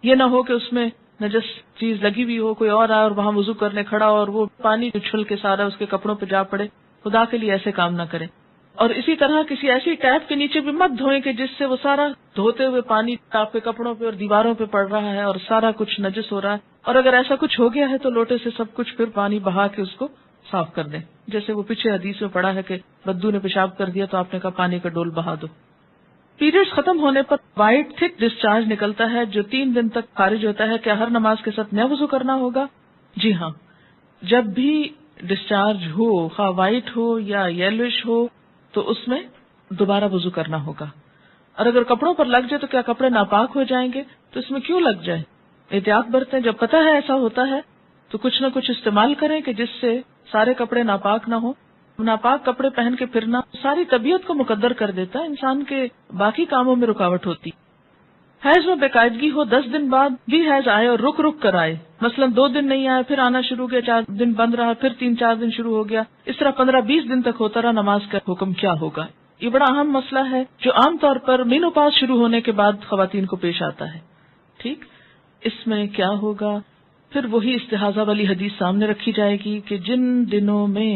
A: یہ نہ ہو کہ اس میں نجس چیز لگی ہوئی ہو، کوئی اور آئے اور وہاں وضو کرنے کھڑا اور وہ پانی اچھل کے سارا اس کے کپڑوں پہ جا پڑے. خدا کے لیے ایسے کام نہ کریں. اور اسی طرح کسی ایسی ٹیپ کے نیچے بھی مت دھوئیں کہ جس سے وہ سارا دھوتے ہوئے پانی آپ کے کپڑوں پہ اور دیواروں پہ پڑ رہا ہے اور سارا کچھ نجس ہو رہا ہے. اور اگر ایسا کچھ ہو گیا ہے تو لوٹے سے سب کچھ پھر پانی بہا کے اس کو صاف کر دیں. جیسے وہ پیچھے حدیث میں پڑا ہے کہ بدو نے پیشاب کر دیا تو آپ نے کہا پانی کا ڈول بہا دو. پیریڈز ختم ہونے پر وائٹ تھک ڈسچارج نکلتا ہے جو 3 دن تک خارج ہوتا ہے. کیا ہر نماز کے ساتھ نیا وضو کرنا ہوگا؟ جی ہاں، جب بھی ڈسچارج ہو، خواہ وائٹ ہو یا یلوش ہو، تو اس میں دوبارہ وضو کرنا ہوگا. اور اگر کپڑوں پر لگ جائے تو کیا کپڑے ناپاک ہو جائیں گے؟ تو اس میں کیوں لگ جائے؟ احتیاط برتیں. جب پتہ ہے ایسا ہوتا ہے تو کچھ نہ کچھ استعمال کریں کہ جس سے سارے کپڑے ناپاک نہ ہوں. ناپاک کپڑے پہن کے پھرنا ساری طبیعت کو مقدر کر دیتا ہے، انسان کے باقی کاموں میں رکاوٹ ہوتی. حیض میں بے قاعدگی ہو، 10 دن بعد بھی حیض آئے اور رک رک کر آئے، مثلا 2 دن نہیں آئے پھر آنا شروع ہو گیا، 4 دن بند رہا پھر 3-4 دن شروع ہو گیا، اس طرح 15-20 دن تک ہوتا رہا، نماز کا حکم کیا ہوگا؟ یہ بڑا اہم مسئلہ ہے جو عام طور پر مینوپاز شروع ہونے کے بعد خواتین کو پیش آتا ہے. ٹھیک، اس میں کیا ہوگا؟ پھر وہی استحاضہ والی حدیث سامنے رکھی جائے گی کہ جن دنوں میں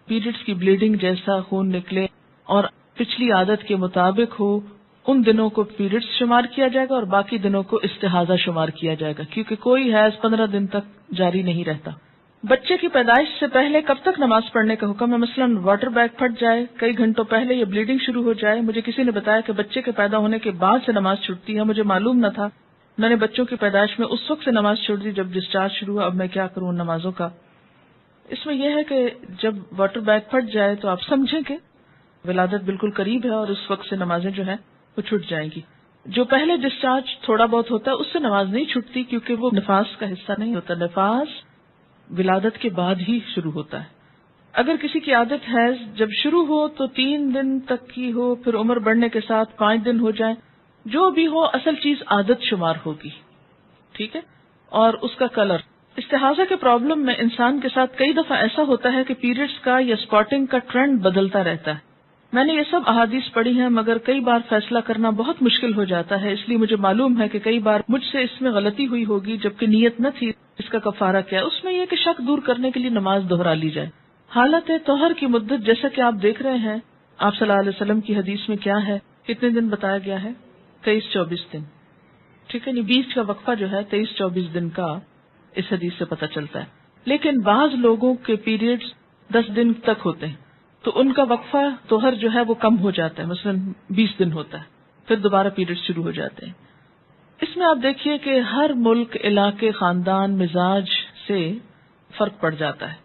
A: پیریڈز کی بلیڈنگ جیسا خون نکلے اور پچھلی عادت کے مطابق ہو، ان دنوں کو پیریڈز شمار کیا جائے گا اور باقی دنوں کو استحاضہ شمار کیا جائے گا، کیونکہ کوئی حیض 15 دن تک جاری نہیں رہتا۔ بچے کی پیدائش سے پہلے کب تک نماز پڑھنے کا حکم ہے؟ مثلاً واٹر بیگ پھٹ جائے کئی گھنٹوں پہلے یا بلیڈنگ شروع ہو جائے۔ مجھے کسی نے بتایا کہ بچے کے پیدا ہونے کے بعد سے نماز چھوٹتی ہے، مجھے معلوم نہ تھا، میں نے بچوں کی پیدائش میں اس وقت سے نماز چھوڑ دی جب ڈسچارج شروع ہوا، اب میں کیا کروں ان نمازوں کا؟ اس میں یہ ہے کہ جب واٹر بیگ پھٹ جائے تو آپ سمجھیں کہ ولادت بالکل قریب ہے اور اس وقت سے نمازیں جو ہیں وہ چھوٹ جائیں گی۔ جو پہلے ڈسچارج تھوڑا بہت ہوتا ہے اس سے نماز نہیں چھوٹتی، کیونکہ وہ نفاس کا حصہ نہیں ہوتا، نفاس ولادت کے بعد ہی شروع ہوتا ہے۔ اگر کسی کی عادت حیض جب شروع ہو تو 3 دن تک کی ہو، پھر عمر بڑھنے کے ساتھ 5 دن ہو جائیں، جو بھی ہو اصل چیز عادت شمار ہوگی، ٹھیک ہے؟ اور اس کا کلر، استحاضہ کے پرابلم میں انسان کے ساتھ کئی دفعہ ایسا ہوتا ہے کہ پیریڈز کا یا اسپاٹنگ کا ٹرینڈ بدلتا رہتا ہے۔ میں نے یہ سب احادیث پڑھی ہیں، مگر کئی بار فیصلہ کرنا بہت مشکل ہو جاتا ہے، اس لیے مجھے معلوم ہے کہ کئی بار مجھ سے اس میں غلطی ہوئی ہوگی جبکہ نیت نہ تھی۔ اس کا کفارہ کیا ہے؟ اس میں یہ کہ شک دور کرنے کے لیے نماز دہرا لی جائے۔ حالت طہر کی مدت جیسا کہ آپ دیکھ رہے ہیں، آپ صلی اللہ علیہ وسلم کی حدیث میں کیا ہے، کتنے دن بتایا گیا ہے؟ 23-24 دن، ٹھیک ہے؟ نہیں، بیچ کا وقفہ جو ہے 23-24 دن کا اس حدیث سے پتہ چلتا ہے۔ لیکن بعض لوگوں کے پیریڈز 10 دن تک ہوتے ہیں تو ان کا وقفہ طہر جو ہے وہ کم ہو جاتا ہے، مثلا 20 دن ہوتا ہے، پھر دوبارہ پیریڈ شروع ہو جاتے ہیں۔ اس میں آپ دیکھیے کہ ہر ملک، علاقے، خاندان، مزاج سے فرق پڑ جاتا ہے۔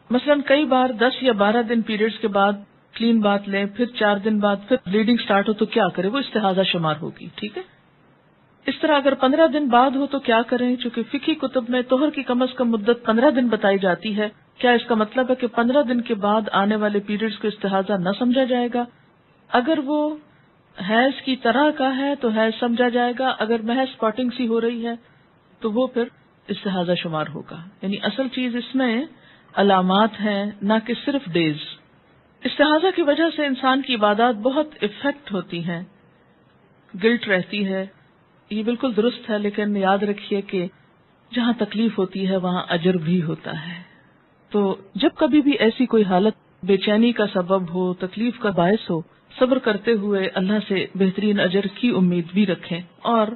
A: مثلا کئی بار 10 یا 12 دن پیریڈز کے بعد کلین بات لیں، پھر 4 دن بعد پھر بلیڈنگ سٹارٹ ہو تو کیا کرے؟ وہ استحاضہ شمار ہوگی، ٹھیک ہے؟ اس طرح اگر 15 دن بعد ہو تو کیا کریں؟ چونکہ فقہی کتب میں طہر کی کم از کم مدت 15 دن بتائی جاتی ہے، کیا اس کا مطلب ہے کہ 15 دن کے بعد آنے والے پیریڈز کو استحاضہ نہ سمجھا جائے گا؟ اگر وہ حیض کی طرح کا ہے تو حیض سمجھا جائے گا، اگر محض اسپاٹنگ سی ہو رہی ہے تو وہ پھر استحاضہ شمار ہوگا۔ یعنی اصل چیز اس میں علامات ہیں، نہ کہ صرف ڈیز۔ استحاضہ کی وجہ سے انسان کی عبادات بہت افیکٹ ہوتی ہیں، گلٹ رہتی ہے، یہ بالکل درست ہے، لیکن یاد رکھیے کہ جہاں تکلیف ہوتی ہے وہاں اجر بھی ہوتا ہے۔ تو جب کبھی بھی ایسی کوئی حالت بے چینی کا سبب ہو، تکلیف کا باعث ہو، صبر کرتے ہوئے اللہ سے بہترین اجر کی امید بھی رکھیں اور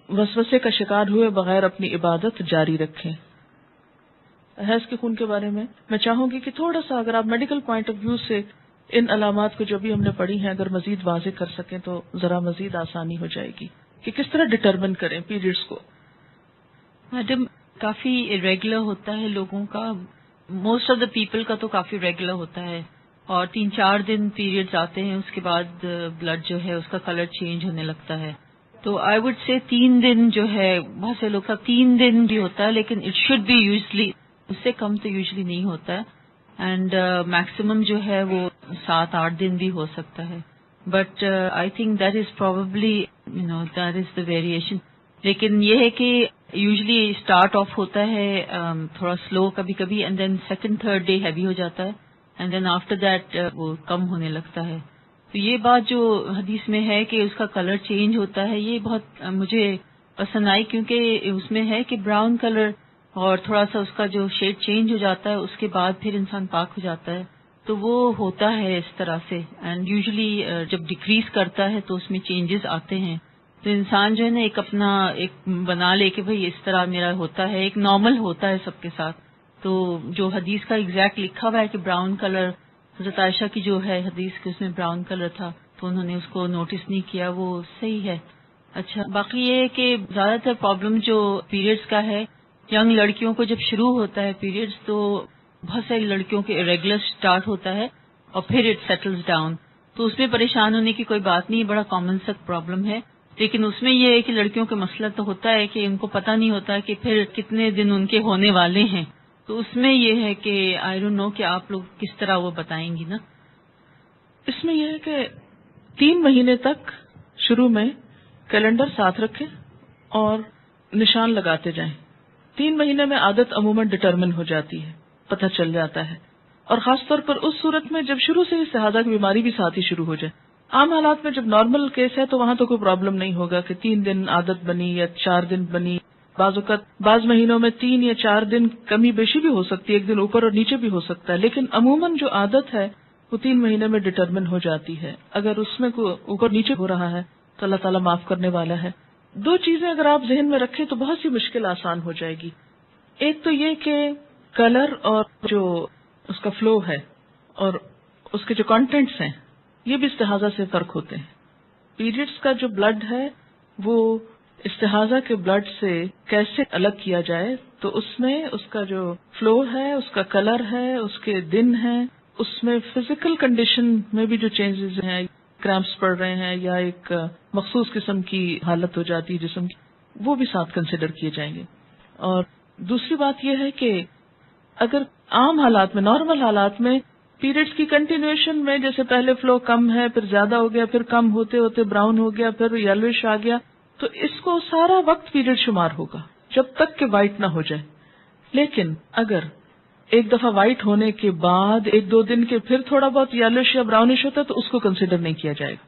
A: وسوسے کا شکار ہوئے بغیر اپنی عبادت جاری رکھیں۔ حیض کے خون کے بارے میں چاہوں گی کہ تھوڑا سا اگر آپ میڈیکل پوائنٹ آف ویو سے ان علامات کو جو بھی ہم نے پڑھی ہیں اگر مزید واضح کر سکیں تو ذرا مزید آسانی ہو جائے گی کہ کس طرح ڈٹرمن کریں پیریڈز کو۔
B: میڈم، کافی ریگولر ہوتا ہے لوگوں کا، موسٹ آف دا پیپل کا تو کافی ریگولر ہوتا ہے، اور 3-4 دن پیریڈز آتے ہیں، اس کے بعد بلڈ جو ہے اس کا کلر چینج ہونے لگتا ہے۔ تو آئی وڈ سے 3 دن جو ہے، بہت سے لوگ کا 3 دن بھی ہوتا ہے، لیکن اٹ شوڈ بی یوزلی، اس سے کم تو یوزلی نہیں ہوتا ہے، اینڈ میکسیمم جو ہے وہ 7-8 دن بھی ہو سکتا ہے۔ But I think that is probably that is the variation. لیکن یہ ہے کہ یوزلی اسٹارٹ آف ہوتا ہے تھوڑا سلو کبھی کبھی، and then 2nd-3rd day heavy ہو جاتا ہے، اینڈ دین آفٹر دیٹ وہ کم ہونے لگتا ہے۔ تو یہ بات جو حدیث میں ہے کہ اس کا کلر چینج ہوتا ہے، یہ بہت مجھے پسند آئی، کیونکہ اس میں ہے کہ براؤن کلر اور تھوڑا سا اس کا جو شیڈ چینج ہو جاتا ہے، اس کے بعد پھر انسان پاک ہو جاتا ہے، تو وہ ہوتا ہے اس طرح سے۔ اینڈ یوزلی جب ڈیکریز کرتا ہے تو اس میں چینجز آتے ہیں، تو انسان جو ہے نا ایک اپنا ایک بنا لے کہ بھئی اس طرح میرا ہوتا ہے، ایک نارمل ہوتا ہے سب کے ساتھ۔ تو جو حدیث کا ایگزیکٹ لکھا ہوا ہے کہ براؤن کلر، حضرت عائشہ کی جو ہے حدیث کہ اس میں براؤن کلر تھا تو انہوں نے اس کو نوٹس نہیں کیا، وہ صحیح ہے۔ اچھا، باقی یہ ہے کہ زیادہ تر پرابلم جو پیریڈز کا ہے، ینگ لڑکیوں کو جب شروع ہوتا ہے پیریڈز تو بہت ساری لڑکیوں کے ریگولر سٹارٹ ہوتا ہے اور پھر اٹ سیٹلز ڈاؤن، تو اس میں پریشان ہونے کی کوئی بات نہیں، بڑا کامن سا پرابلم ہے۔ لیکن اس میں یہ ہے کہ لڑکیوں کا مسئلہ تو ہوتا ہے کہ ان کو پتہ نہیں ہوتا کہ پھر کتنے دن ان کے ہونے والے ہیں، تو اس میں یہ ہے کہ آئی ڈونٹ نو کہ آپ لوگ کس طرح وہ بتائیں گی نا۔
A: اس میں یہ ہے کہ 3 مہینے تک شروع میں کیلنڈر ساتھ رکھیں اور نشان لگاتے جائیں۔ 3 مہینے میں عادت عموماً ڈٹرمن ہو جاتی ہے، پتہ چل جاتا ہے، اور خاص طور پر اس صورت میں جب شروع سے ہی استحاضہ کی بیماری بھی ساتھ ہی شروع ہو جائے۔ عام حالات میں جب نارمل کیس ہے تو وہاں تو کوئی پرابلم نہیں ہوگا کہ 3 دن عادت بنی یا 4 دن بنی بعض اوقات بعض مہینوں میں 3 یا 4 دن کمی بیشی بھی ہو سکتی ہے، ایک دن اوپر اور نیچے بھی ہو سکتا ہے، لیکن عموماً جو عادت ہے وہ 3 مہینے میں ڈٹرمن ہو جاتی ہے. اگر اس میں کوئی اوپر نیچے ہو رہا ہے تو اللہ تعالیٰ معاف کرنے والا ہے. 2 چیزیں اگر آپ ذہن میں رکھیں تو بہت سی مشکل آسان ہو جائے گی. ایک تو یہ کہ کلر اور جو اس کا فلو ہے اور اس کے جو کانٹینٹس ہیں یہ بھی استحاضہ سے فرق ہوتے ہیں. پیریڈز کا جو بلڈ ہے وہ استحاضہ کے بلڈ سے کیسے الگ کیا جائے، تو اس میں اس کا جو فلو ہے، اس کا کلر ہے، اس کے دن ہیں، اس میں فزیکل کنڈیشن میں بھی جو چینجز ہیں، کریمپس پڑ رہے ہیں یا ایک مخصوص قسم کی حالت ہو جاتی ہے جسم کی، وہ بھی ساتھ کنسیڈر کیے جائیں گے. اور دوسری بات یہ ہے کہ اگر عام حالات میں، نارمل حالات میں پیریڈز کی کنٹینیوشن میں جیسے پہلے فلو کم ہے، پھر زیادہ ہو گیا، پھر کم ہوتے ہوتے براؤن ہو گیا، پھر یلوش آ گیا، تو اس کو سارا وقت پیریڈ شمار ہوگا جب تک کہ وائٹ نہ ہو جائے. لیکن اگر ایک دفعہ وائٹ ہونے کے بعد 1-2 دن کے پھر تھوڑا بہت یلوش یا براؤنش ہوتا ہے تو اس کو کنسیڈر نہیں کیا جائے گا.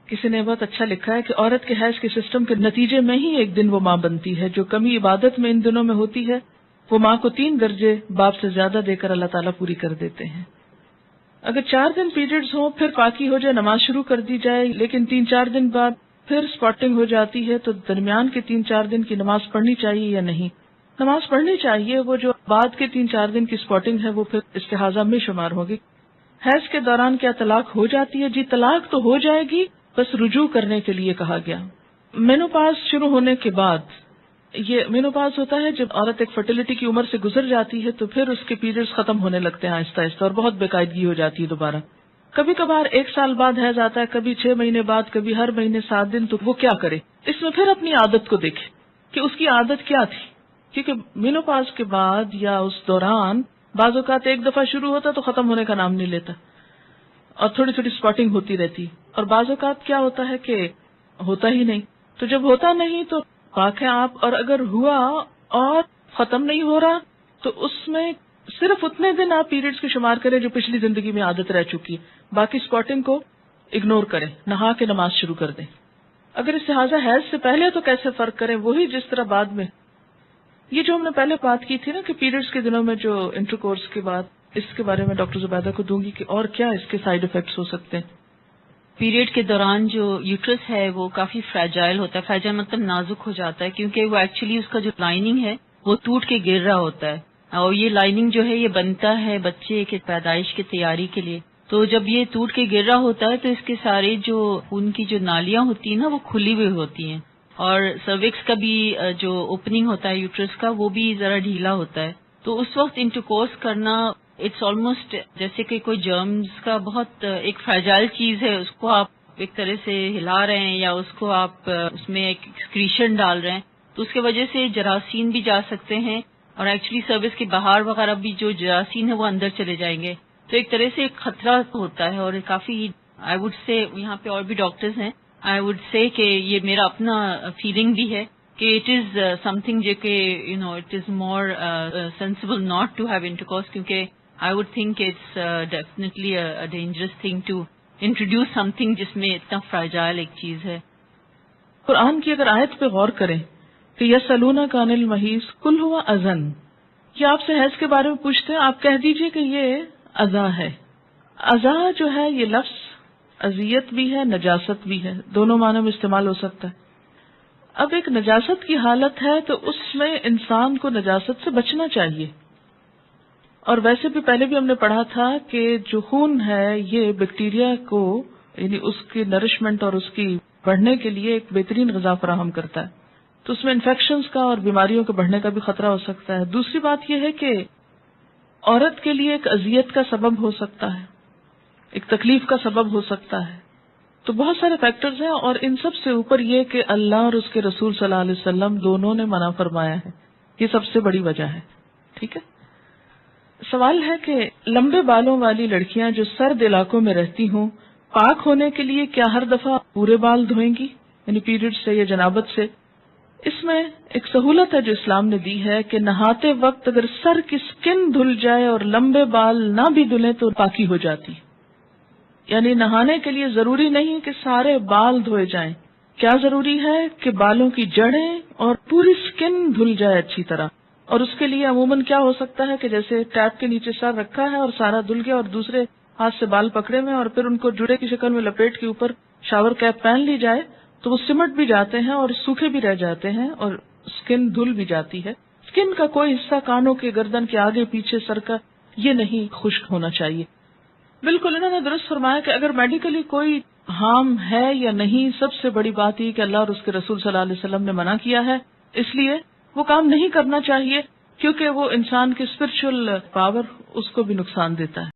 A: کسی نے بہت اچھا لکھا ہے کہ عورت کے حیض کے سسٹم کے نتیجے میں ہی ایک دن وہ ماں بنتی ہے. جو کمی عبادت میں ان دنوں میں ہوتی ہے وہ ماں کو 3 درجے باپ سے زیادہ دے کر اللہ تعالیٰ پوری کر دیتے ہیں. اگر 4 دن پیریڈز ہوں پھر پاکی ہو جائے، نماز شروع کر دی جائے، لیکن 3-4 دن بعد پھر اسپاٹنگ ہو جاتی ہے تو درمیان کے 3-4 دن کی نماز پڑھنی چاہیے یا نہیں؟ نماز پڑھنی چاہیے. وہ جو بعد کے 3-4 دن کی اسپاٹنگ ہے وہ پھر استحاضہ میں شمار ہوگی. حیض کے دوران کیا طلاق ہو جاتی ہے؟ جی طلاق تو ہو جائے گی، بس رجوع کرنے کے لیے کہا گیا. مینوپاز شروع ہونے کے بعد، یہ مینوپاز ہوتا ہے جب عورت ایک فرٹیلٹی کی عمر سے گزر جاتی ہے تو پھر اس کے پیریڈز ختم ہونے لگتے ہیں آہستہ آہستہ اور بہت بے قاعدگی ہو جاتی ہے دوبارہ. کبھی کبھار 1 سال بعد حیض آتا ہے، کبھی 6 مہینے بعد، کبھی ہر مہینے 7 دن. تو وہ کیا کرے؟ اس میں پھر اپنی عادت کو دیکھے کہ اس کی عادت کیا تھی، کیونکہ مینوپاز کے بعد یا اس دوران بعض اوقات ایک دفعہ شروع ہوتا تو ختم ہونے کا نام نہیں لیتا اور تھوڑی تھوڑی اسپاٹنگ ہوتی رہتی، اور بعض اوقات کیا ہوتا ہے کہ ہوتا ہی نہیں. تو جب ہوتا نہیں تو پاک ہیں آپ، اور اگر ہوا اور ختم نہیں ہو رہا تو اس میں صرف اتنے دن آپ پیریڈز کے شمار کریں جو پچھلی زندگی میں عادت رہ چکی ہے، باقی اسپاٹنگ کو اگنور کریں، نہا کے نماز شروع کر دیں. اگر استحاضہ حیض سے پہلے تو کیسے فرق کریں؟ وہی جس طرح بعد میں. یہ جو ہم نے پہلے بات کی تھی نا کہ پیریڈز کے دنوں میں جو انٹرکورس کے بعد، اس کے بارے میں ڈاکٹر زبیدہ کو دوں گی کہ اور کیا اس کے سائیڈ افیکٹس ہو سکتے ہیں.
B: پیریڈ کے دوران جو یوٹرس ہے وہ کافی فریجائل ہوتا ہے. فریجائل مطلب نازک ہو جاتا ہے، کیونکہ وہ ایکچولی اس کا جو لائننگ ہے وہ ٹوٹ کے گر رہا ہوتا ہے، اور یہ لائننگ جو ہے یہ بنتا ہے بچے کے پیدائش کی تیاری کے لیے. تو جب یہ ٹوٹ کے گر رہا ہوتا ہے تو اس کے سارے جو خون کی جو نالیاں ہوتی ہیں نا وہ کھلی ہوئی ہوتی ہیں، اور سروکس کا بھی جو اوپننگ ہوتا ہے یوٹرس کا وہ بھی ذرا ڈھیلا ہوتا ہے. تو اس وقت انٹرکورس کرنا اٹس آلموسٹ جیسے کہ کوئی جرمز کا بہت ایک فریجائل چیز ہے، اس کو آپ ایک طرح سے ہلا رہے ہیں یا اس کو آپ اس میں ایک ایکسکریشن ڈال رہے ہیں، تو اس کی وجہ سے جراثیم بھی جا سکتے ہیں، اور ایکچولی سروس کے باہر وغیرہ بھی جو جراثیم ہے وہ اندر چلے جائیں گے. تو ایک طرح سے ایک خطرہ ہوتا ہے، اور کافی آئی وڈ سے یہاں پہ اور بھی ڈاکٹرز ہیں، آئی وڈ سے کہ یہ میرا اپنا فیلنگ بھی ہے کہ اٹ از سم تھنگ جو کہ it is more sensible not to have intercourse, کیونکہ I would think it's definitely a dangerous thing to introduce something جس میں اتنا fragile ایک چیز ہے.
A: قرآن کی اگر آیت پہ غور کریں کہ یسألونک عن المحیض قل هو اذن، یہ آپ سے حیض کے بارے میں پوچھتے ہیں، آپ کہہ دیجئے کہ یہ اذا ہے. اذا جو ہے یہ لفظ اذیت بھی ہے، نجاست بھی ہے، دونوں معنوں میں استعمال ہو سکتا ہے. اب ایک نجاست کی حالت ہے تو اس میں انسان کو نجاست سے بچنا چاہیے. اور ویسے بھی پہلے بھی ہم نے پڑھا تھا کہ جو خون ہے یہ بیکٹیریا کو یعنی اس کی نرشمنٹ اور اس کی بڑھنے کے لیے ایک بہترین غذا فراہم کرتا ہے، تو اس میں انفیکشنز کا اور بیماریوں کے بڑھنے کا بھی خطرہ ہو سکتا ہے. دوسری بات یہ ہے کہ عورت کے لیے ایک اذیت کا سبب ہو سکتا ہے، ایک تکلیف کا سبب ہو سکتا ہے. تو بہت سارے فیکٹرز ہیں، اور ان سب سے اوپر یہ کہ اللہ اور اس کے رسول صلی اللہ علیہ وسلم دونوں نے منع فرمایا ہے، یہ سب سے بڑی وجہ ہے. ٹھیک ہے. سوال ہے کہ لمبے بالوں والی لڑکیاں جو سرد علاقوں میں رہتی ہوں پاک ہونے کے لیے کیا ہر دفعہ پورے بال دھوئیں گی، یعنی پیریڈ سے یا جنابت سے؟ اس میں ایک سہولت ہے جو اسلام نے دی ہے کہ نہاتے وقت اگر سر کی سکن دھل جائے اور لمبے بال نہ بھی دھلیں تو پاکی ہو جاتی. یعنی نہانے کے لیے ضروری نہیں کہ سارے بال دھوئے جائیں، کیا ضروری ہے کہ بالوں کی جڑیں اور پوری سکن دھل جائے اچھی طرح، اور اس کے لیے عموماً کیا ہو سکتا ہے کہ جیسے ٹیپ کے نیچے سر رکھا ہے اور سارا دھل گیا اور دوسرے ہاتھ سے بال پکڑے میں اور پھر ان کو جڑے کی شکل میں لپیٹ کے اوپر شاور کیپ پہن لی جائے تو وہ سمٹ بھی جاتے ہیں اور سوکھے بھی رہ جاتے ہیں اور سکن دھل بھی جاتی ہے. سکن کا کوئی حصہ کانوں کے گردن کے آگے پیچھے سر کا یہ نہیں خشک ہونا چاہیے. بالکل انہوں نے درست فرمایا کہ اگر میڈیکلی کوئی ہارم ہے یا نہیں، سب سے بڑی بات یہ کہ اللہ اور اس کے رسول صلی اللہ علیہ وسلم نے منع کیا ہے، اس لیے وہ کام نہیں کرنا چاہیے کیونکہ وہ انسان کی اسپرچل پاور اس کو بھی نقصان دیتا ہے.